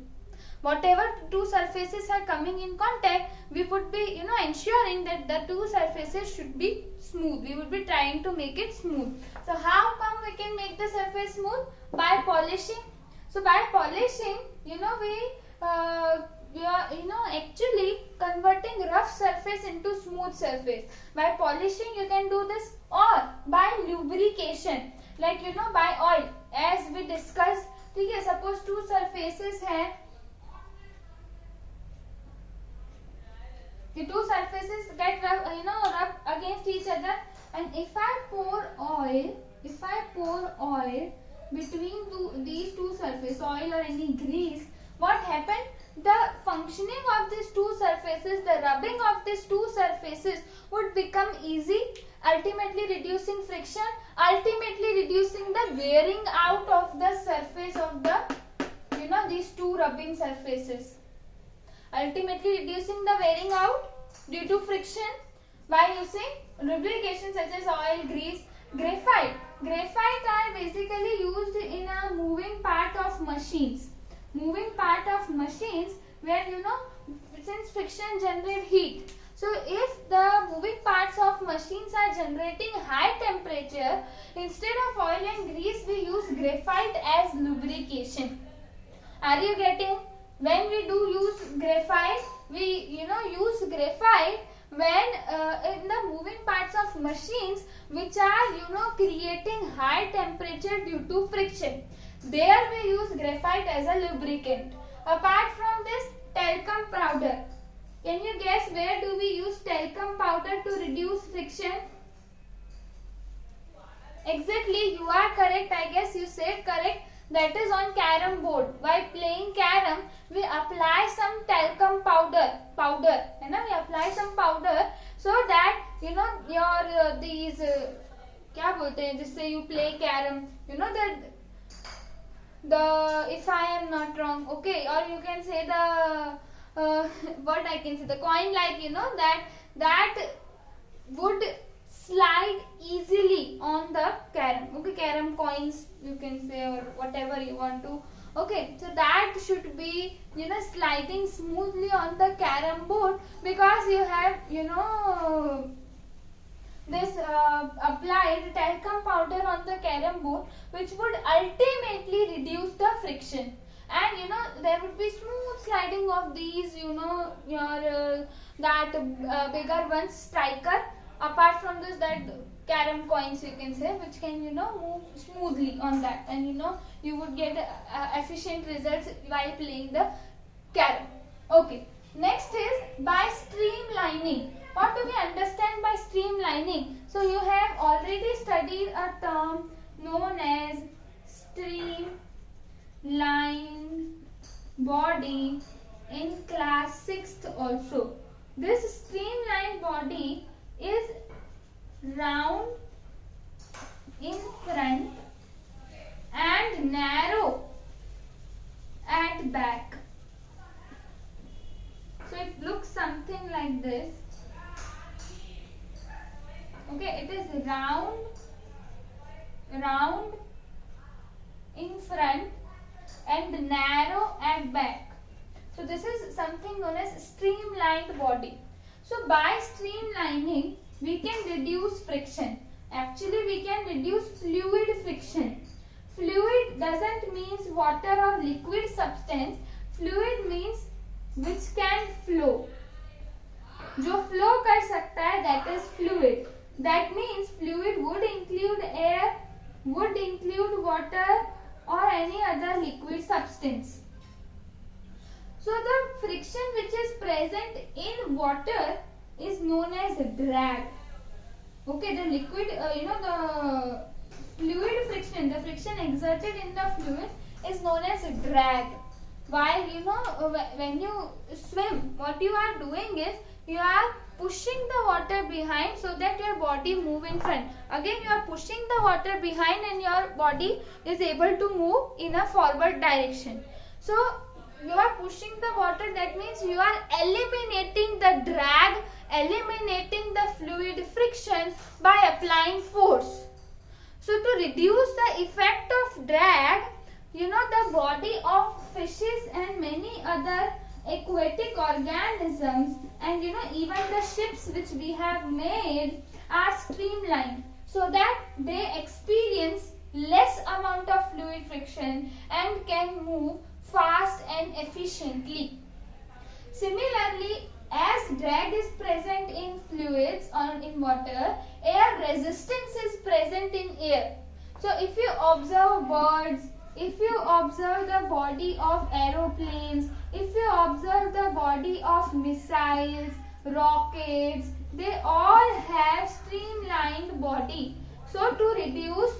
Whatever two surfaces are coming in contact, we would be ensuring that the two surfaces should be smooth. We would be trying to make it smooth. So how come we can make the surface smooth? By polishing. So by polishing, we are actually converting rough surface into smooth surface. By polishing you can do this, or by lubrication, like by oil, as we discussed. ठीक है, suppose two surfaces हैं, the two surfaces get rubbed against each other, and if I pour oil between these two surfaces, oil or any grease, what happened? The functioning of these two surfaces, the rubbing of these two surfaces would become easy, ultimately reducing friction, ultimately reducing the wearing out of the surface of the these two rubbing surfaces, ultimately reducing the wearing out due to friction by using lubrication such as oil, grease. Graphite are basically used in a moving part of machines. Moving part of machines where since friction generates heat. So if the moving parts of machines are generating high temperature, instead of oil and grease we use graphite as lubrication. Are you getting? When we do use graphite, we use graphite when in the moving parts of machines which are creating high temperature due to friction. There we use graphite as a lubricant. Apart from this, talcum powder. Can you guess where do we use talcum powder to reduce friction? Exactly, you are correct. I guess you said correct. that is on carom board. While playing carom, we apply some talcum powder है ना, we apply some powder so that you know your these क्या बोलते हैं जिससे you play carom, you know that the, if I am not wrong, okay, or you can say the what I can say, the coin, like you know that would slide easily on the carom. Okay, carom coins you can say, or whatever you want to. Okay, so that should be, you know, sliding smoothly on the carom board, because you have, you know, this applied talcum powder on the carom board, which would ultimately reduce the friction, and you know there would be smooth sliding of these, you know, your that bigger ones striker. Apart from this, that carom coins you can say, which can, you know, move smoothly on that, and you know you would get efficient results while playing the carom. Okay, next is by streamlining. What do we understand by streamlining? So you have already studied a term known as streamlined body in class 6th also. This streamlined body is round in front and narrow at back. So it looks something like this. Okay, it is round in front and narrow at back. So this is something known as streamlined body. So by streamlining, we can reduce friction. Actually, we can reduce fluid friction. Fluid doesn't mean water or liquid substance. Fluid means which can flow. जो flow कर सकता है, that is fluid. That means fluid would include air, would include water or any other liquid substance. So the friction which is present in water is known as drag. Okay, the liquid, you know, the fluid friction, the friction exerted in the fluid is known as drag. While, you know, when you swim, what you are doing is you are pushing the water behind so that your body move in front. Again, you are pushing the water behind and your body is able to move in a forward direction. So you are pushing the water, that means you are eliminating the drag, eliminating the fluid friction by applying force. So to reduce the effect of drag, you know, the body of fishes and many other aquatic organisms, and you know even the ships which we have made are streamlined so that they experience less amount of fluid friction and can move fast and efficiently. Similarly, as drag is present in fluids or in water, air resistance is present in air. So if you observe birds, if you observe the body of aeroplanes, if you observe the body of missiles, rockets, they all have streamlined body. So to reduce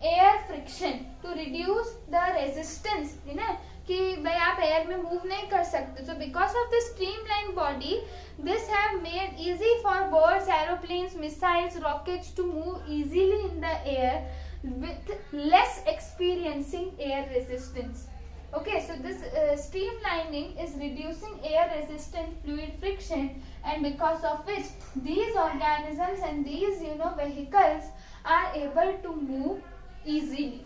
air friction, to reduce the resistance, you know, कि भाई आप air में move नहीं कर सकते. So because of the streamlined body, this have made easy for birds, aeroplanes, missiles, rockets to move easily in the air with less experiencing air resistance. Okay, so this streamlining is reducing air resistant fluid friction, and because of which these organisms and these, you know, vehicles are able to move easily.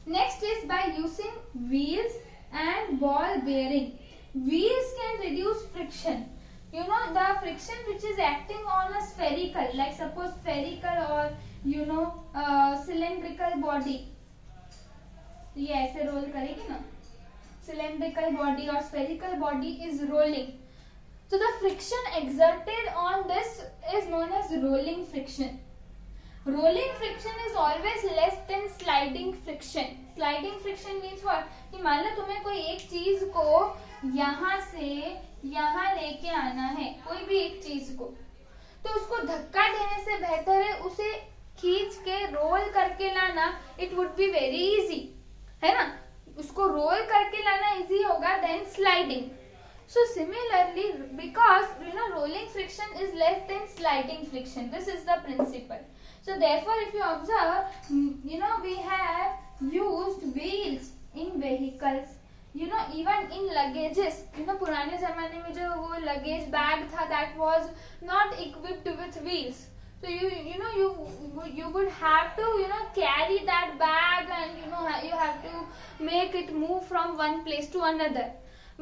Next is by using wheels and ball bearing. Wheels can reduce friction. You know, the friction which is acting on a spherical, like suppose spherical or you know cylindrical body. ये ऐसे role करेगी ना, cylindrical body or spherical body is rolling. So the friction exerted on this is known as rolling friction. Rolling friction is always less than sliding friction. Sliding friction means what? कि मान लो तुम्हें कोई एक चीज को यहाँ से यहाँ लेके आना है, कोई भी एक चीज को, तो उसको धक्का देने से बेहतर है उसे खींच के रोल करके लाना it would be very easy, है ना, उसको रोल करके लाना इजी होगा than sliding. So similarly, because rolling friction is less than sliding friction, this is the principle. So therefore, if you observe, we have used wheels in vehicles, even in luggages. पुराने जमाने में जो वो luggage bag था, that was not equipped with wheels. So you would have to carry that bag, and you have to make it move from one place to another.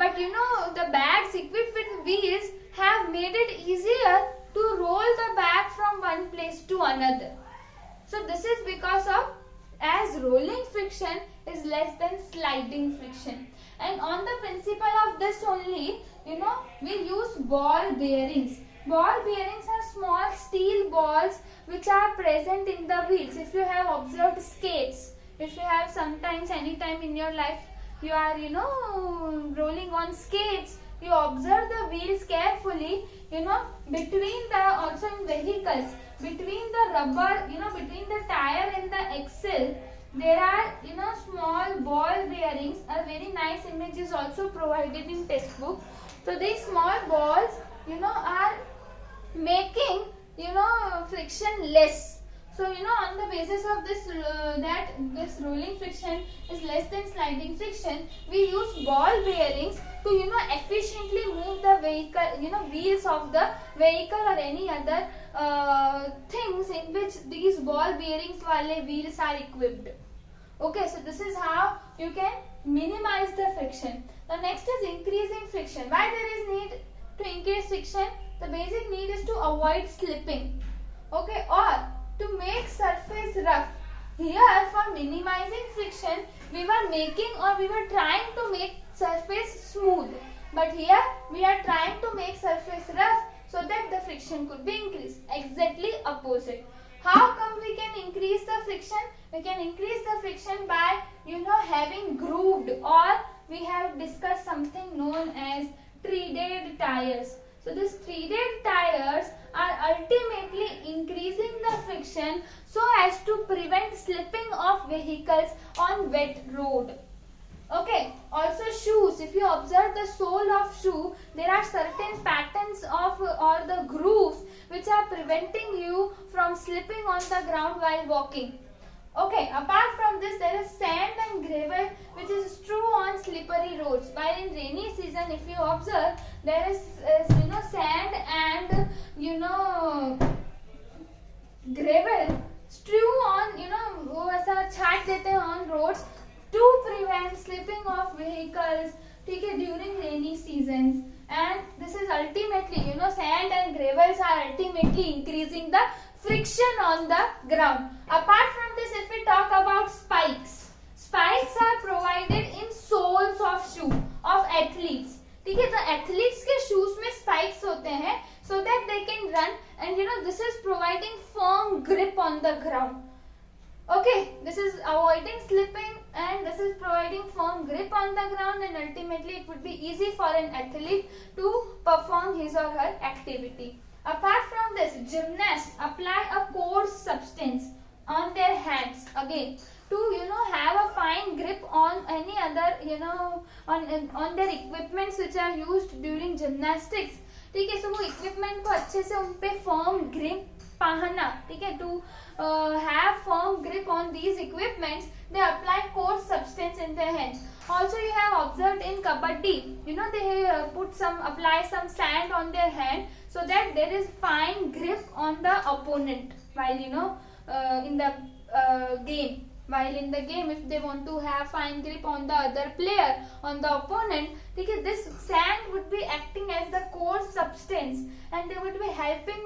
But the bags equipped with wheels have made it easier to roll the bag from one place to another. So this is because of, as rolling friction is less than sliding friction. And on the principle of this only, we use ball bearings. Ball bearings are small steel balls which are present in the wheels. If you have observed skates, if you have sometimes, anytime in your life, you are rolling on skates, you observe the wheels carefully, between the, also in vehicles, between the rubber, between the tire and the axle, there are small ball bearings. A very nice image is also provided in textbook. So these small balls are making friction less. So on the basis of this that this rolling friction is less than sliding friction, we use ball bearings to efficiently move the vehicle, wheels of the vehicle or any other things in which these ball bearings wale wheels are equipped. Okay, so this is how you can minimize the friction. The next is increasing friction. Why there is need to increase friction? The basic need is to avoid slipping. Okay, or to make surface rough. Here, for minimizing friction, we were trying to make surface smooth. But here, we are trying to make surface rough so that the friction could be increased. Exactly opposite. How come we can increase the friction? We can increase the friction by, having grooved, or we have discussed something known as threaded tires. So these threaded tires are ultimately increasing the friction so as to prevent slipping of vehicles on wet road. Okay, also shoes. If you observe the sole of shoe, there are certain patterns of or the grooves which are preventing you from slipping on the ground while walking. Okay, apart from this, there is sand and gravel which is strewn on slippery roads. While in rainy season, if you observe, there is sand and gravel strewn on वो ऐसा छाट देते हैं on roads to prevent slipping of vehicles, ठीक है, during rainy seasons. And this is ultimately, sand and gravels are ultimately increasing the friction on the ground. Apart from this, if we talk about spikes, spikes are provided in soles of shoe of athletes. ठीक है, तो athletes के shoes में spikes होते हैं so that they can run, and this is providing firm grip on the ground. Okay, this is avoiding slipping and this is providing firm grip on the ground, and ultimately it would be easy for an athlete to perform his or her activity. Apart from this, gymnasts apply a coarse substance on their hands again to have a fine grip on any other on their equipments which are used during gymnastics. ठीक है, so वो equipment को अच्छे से उन पे firm grip पहनना, ठीक है, to have firm grip on these equipments, they apply coarse substance in their hands. Also, you have observed in kabaddi, they apply some sand on their hand so that there is fine grip on the opponent while in the game. While in the game, if they want to have fine grip on the other player, on the opponent, this sand would be acting as the coarse substance, and they would be helping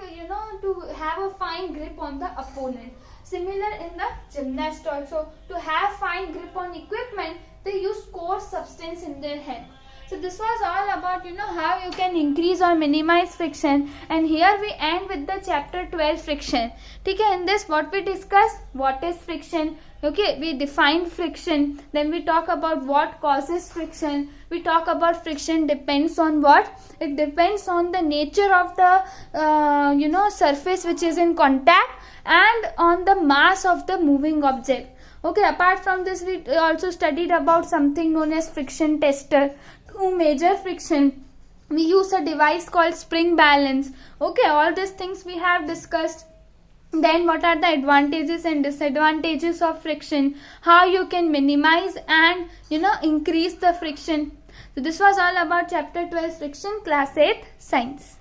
to have a fine grip on the opponent. Similar in the gymnast also, to have fine grip on equipment, they use coarse substance in their hand. So this was all about, how you can increase or minimize friction, and here we end with the chapter 12, friction. Okay, in this what we discussed, what is friction. Okay, we define friction, then we talk about what causes friction, we talk about friction depends on what, it depends on the nature of the surface which is in contact and on the mass of the moving object. Okay, apart from this we also studied about something known as friction tester. To measure friction we use a device called spring balance. Okay, all these things we have discussed. Then what are the advantages and disadvantages of friction, how you can minimize and increase the friction. So this was all about chapter 12, friction, class 8, science.